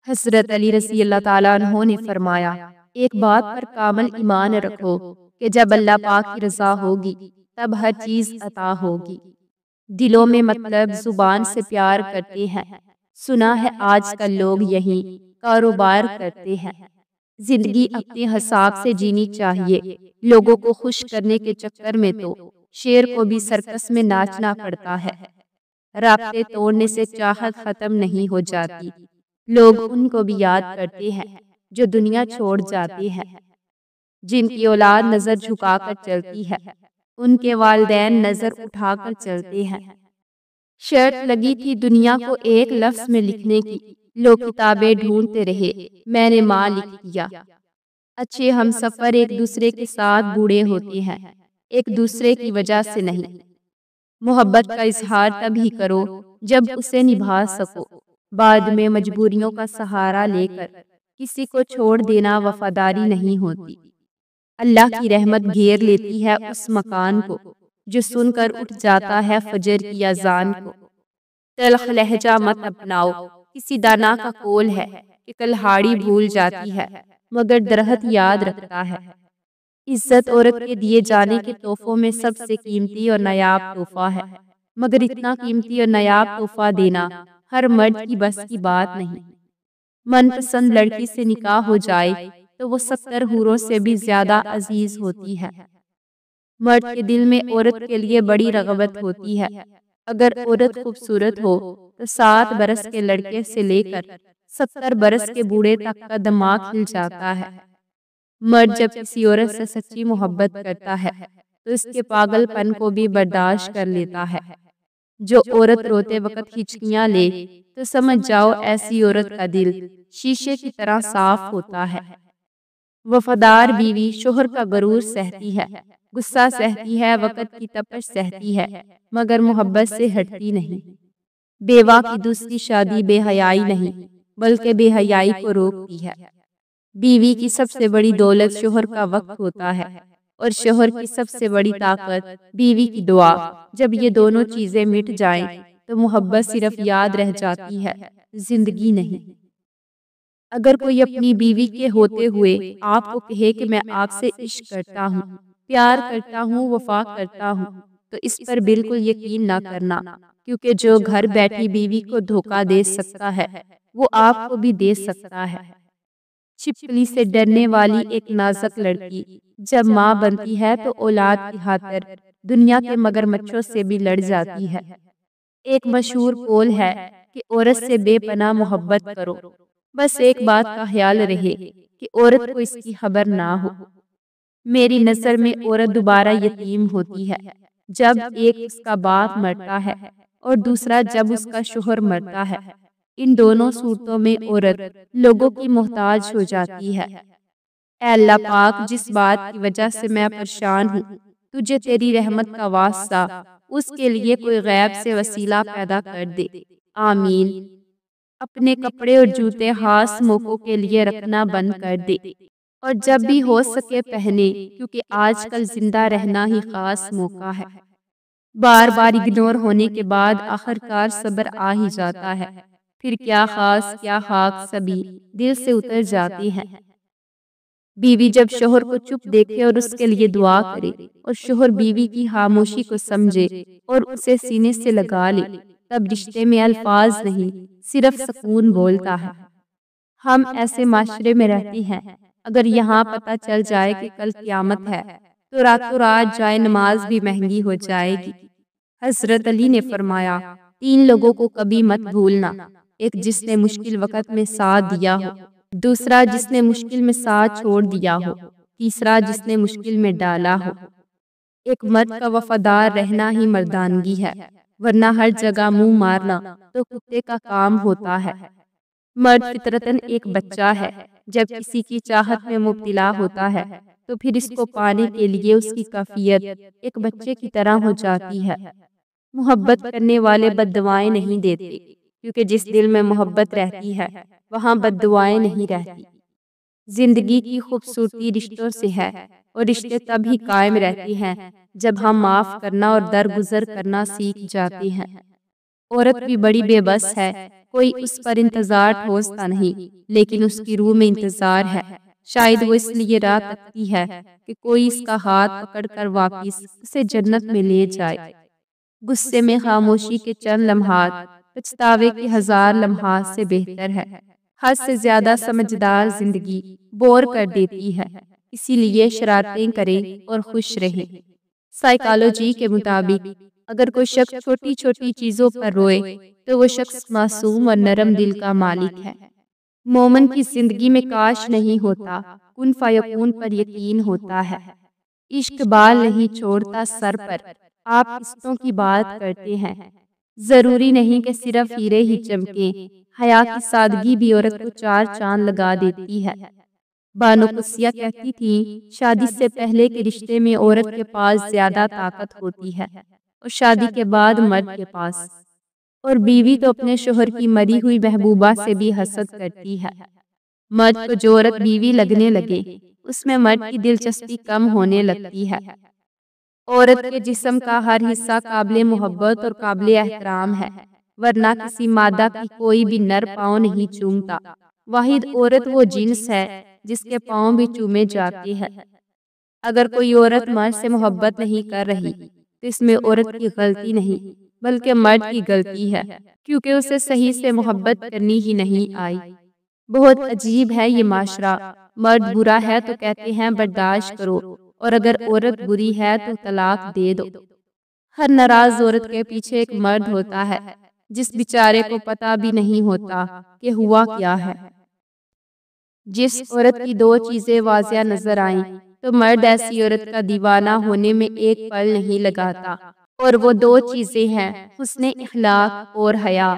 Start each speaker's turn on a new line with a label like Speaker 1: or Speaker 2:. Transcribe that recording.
Speaker 1: حضرت علی رضی اللہ تعالیٰ عنہ نے فرمایا، ایک بات پر کامل ایمان رکھو کہ جب اللہ پاک کی رضا ہوگی تب ہر چیز عطا ہوگی۔ دلوں میں مطلب زبان سے پیار کرتے ہیں، سنا ہے آج کل لوگ یہی کاروبار کرتے ہیں۔ زندگی اپنے حساب سے جینی چاہیے، لوگوں کو خوش کرنے کے چکر میں تو شیر کو بھی سرکس میں ناچنا پڑتا ہے۔ رابطے توڑنے سے چاہت ختم نہیں ہو جاتی، لوگ ان کو بھی یاد کرتے ہیں جو دنیا چھوڑ جاتے ہیں۔ جن کی اولاد نظر جھکا کر چلتی ہے، ان کے والدین نظر اٹھا کر چلتے ہیں۔ شرط لگی تھی دنیا کو ایک لفظ میں لکھنے کی، لوگ کتابیں ڈھونڈتے رہے، میں نے ماں لکھ دیا۔ اچھے ہم سفر ایک دوسرے کے ساتھ بوڑھے ہوتے ہیں، ایک دوسرے کی وجہ سے نہیں۔ محبت کا اظہار تب ہی کرو جب اسے نبھا سکو، بعد میں مجبوریوں کا سہارا لے کر کسی کو چھوڑ دینا وفاداری نہیں ہوتی۔ اللہ کی رحمت گھیر لیتی ہے اس مکان کو جو سن کر اٹھ جاتا ہے فجر کی اذان کو۔ تلخ لہجہ مت اپناؤ، کسی دانا کا قول ہے کہ کلہاڑی بھول جاتی ہے مگر درخت یاد رکھتا ہے۔ عزت عورت کے دیے جانے کے تحفوں میں سب سے قیمتی اور نایاب تحفہ ہے، مگر اتنا قیمتی اور نایاب تحفہ دینا ہر مرد کی بس کی بات نہیں۔ من پسند لڑکی سے نکاح ہو جائے تو وہ 70 حوروں سے بھی زیادہ عزیز ہوتی ہے۔ مرد کے دل میں عورت کے لیے بڑی رغبت ہوتی ہے، اگر عورت خوبصورت ہو تو 7 برس کے لڑکے سے لے کر 70 برس کے بوڑھے تک کا دماغ ہل جاتا ہے۔ مرد جب کسی عورت سے سچی محبت کرتا ہے تو اس کے پاگل پن کو بھی برداشت کر لیتا ہے۔ جو عورت روتے وقت ہچکیاں لے تو سمجھ جاؤ ایسی عورت کا دل شیشے کی طرح صاف ہوتا ہے۔ وفادار بیوی شوہر کا غرور سہتی ہے، غصہ سہتی ہے، وقت کی تپش سہتی ہے، مگر محبت سے ہٹتی نہیں۔ بیوہ کی دوسری شادی بے حیائی نہیں بلکہ بے حیائی کو روکتی ہے۔ بیوی کی سب سے بڑی دولت شوہر کا وقت ہوتا ہے اور شوہر کی سب سے بڑی طاقت بیوی کی دعا۔ جب یہ دونوں چیزیں مٹ جائیں تو محبت صرف یاد رہ جاتی ہے، زندگی نہیں۔ اگر کوئی اپنی بیوی کے ہوتے ہوئے آپ کو کہے کہ میں آپ سے عشق کرتا ہوں، پیار کرتا ہوں، وفا کرتا ہوں، تو اس پر بالکل یقین نہ کرنا، کیونکہ جو گھر بیٹھی بیوی کو دھوکہ دے سکتا ہے وہ آپ کو بھی دے سکتا ہے۔ چھپکلی سے ڈرنے والی ایک نازک لڑکی جب ماں بنتی ہے تو اولاد کی خاطر دنیا کے مگرمچھوں سے بھی لڑ جاتی ہے۔ ایک مشہور قول ہے کہ عورت سے بے پناہ محبت کرو، بس ایک بات کا خیال رہے کہ عورت کو اس کی خبر نہ ہو۔ میری نظر میں عورت دوبارہ یتیم ہوتی ہے جب ایک اس کا باپ مرتا ہے اور دوسرا جب اس کا شوہر مرتا ہے۔ ان دونوں صورتوں میں عورت لوگوں کی محتاج ہو جاتی ہے۔ اے اللہ پاک، جس بات کی وجہ سے میں پریشان ہوں، تجھے تیری رحمت کا واسطہ اس کے لیے کوئی غیب سے وسیلہ پیدا کر دے، آمین۔ اپنے کپڑے اور جوتے خاص موقعوں کے لیے رکھنا بند کر دے اور جب بھی ہو سکے پہنے، کیونکہ آج کل زندہ رہنا ہی خاص موقع ہے۔ بار بار اگنور ہونے کے بعد آخرکار صبر آ ہی جاتا ہے، پھر کیا خاص کیا خاک سبھی دل سے اتر جاتے ہیں۔ بیوی جب شوہر کو چپ دیکھے اور اس کے لیے دعا کرے اور شوہر بیوی کی خاموشی کو سمجھے اور اسے سینے سے لگا لے، تب رشتے میں الفاظ نہیں صرف سکون بولتا ہے۔ ہم ایسے معاشرے میں رہتے ہیں، اگر یہاں پتہ چل جائے کہ کل قیامت ہے تو راتوں رات جائے نماز بھی مہنگی ہو جائے گی۔ حضرت علی نے فرمایا، 3 لوگوں کو کبھی مت بھولنا، ایک جس نے مشکل وقت میں ساتھ دیا ہو، دوسرا جس نے مشکل میں ساتھ چھوڑ دیا ہو، تیسرا جس نے مشکل میں ڈالا ہو۔ ایک مرد کا وفادار رہنا ہی مردانگی ہے، ورنہ ہر جگہ منہ مارنا تو کتے کا کام ہوتا ہے۔ مرد فطرتاً ایک بچہ ہے، جب کسی کی چاہت میں مبتلا ہوتا ہے تو پھر اس کو پانے کے لیے اس کی کیفیت ایک بچے کی طرح ہو جاتی ہے۔ محبت کرنے والے بد دعائیں نہیں دیتے، کیونکہ جس دل میں محبت رہتی ہے وہاں بد دعائیں نہیں رہتی۔ زندگی کی خوبصورتی رشتوں سے ہے اور رشتے تب ہی قائم رہتے ہیں جب ہم معاف کرنا اور درگزر کرنا سیکھ جاتے ہیں۔ عورت بھی بڑی بے بس ہے کوئی اس پر انتظار ٹھوستا نہیں، لیکن اس کی روح میں انتظار ہے۔ شاید وہ اس لیے راہ تکتی ہے کہ کوئی اس کا ہاتھ پکڑ کر واپس اسے جنت میں لے جائے۔ غصے میں خاموشی کے چند لمحات پچھتاوے کے 1000 لمحات سے بہتر ہے۔ حد سے زیادہ سمجھدار زندگی بور کر دیتی ہے، اسی لیے شرارتیں کریں اور خوش رہیں۔ سائیکالوجی کے مطابق اگر کوئی شخص چھوٹی چھوٹی چیزوں پر روئے تو وہ شخص معصوم اور نرم دل کا مالک ہے۔ مومن کی زندگی میں کاش نہیں ہوتا، کن فیکون پر یقین ہوتا ہے۔ عشق بال نہیں چھوڑتا سر پر، آپ قسطوں کی بات کرتے ہیں۔ ضروری نہیں کہ صرف ہیرے ہی چمکیں، حیا کی سادگی بھی عورت کو 4 چاند لگا دیتی ہے۔ بانو قدسیہ کہتی تھی، شادی سے پہلے کے رشتے میں عورت کے پاس زیادہ طاقت ہوتی ہے اور شادی کے بعد مرد کے پاس، اور بیوی تو اپنے شوہر کی مری ہوئی محبوبہ سے بھی حسد کرتی ہے۔ مرد کو جو عورت بیوی لگنے لگے، اس میں مرد کی دلچسپی کم ہونے لگتی ہے۔ عورت کے جسم کا ہر حصہ قابل محبت اور قابل احترام ہے، ورنہ کسی مادہ کی کوئی بھی نر پاؤں نہیں چومتا۔ واحد عورت وہ جنس ہے جس کے پاؤں بھی چومے جاتے ہیں۔ اگر کوئی عورت مرد سے محبت نہیں کر رہی تو اس میں عورت کی غلطی نہیں بلکہ مرد کی غلطی ہے، کیونکہ اسے صحیح سے محبت کرنی ہی نہیں آئی۔ بہت عجیب ہے یہ معاشرہ، مرد برا ہے تو کہتے ہیں برداشت کرو، اور اگر عورت بری ہے تو طلاق دے دو۔ ہر ناراض عورت کے پیچھے ایک مرد ہوتا ہے جس بیچارے کو پتہ بھی نہیں ہوتا کہ ہوا کیا ہے۔ جس عورت کی 2 چیزیں واضح نظر آئیں تو مرد ایسی عورت کا دیوانہ ہونے میں ایک پل نہیں لگاتا، اور وہ 2 چیزیں ہیں حسن اخلاق اور حیا۔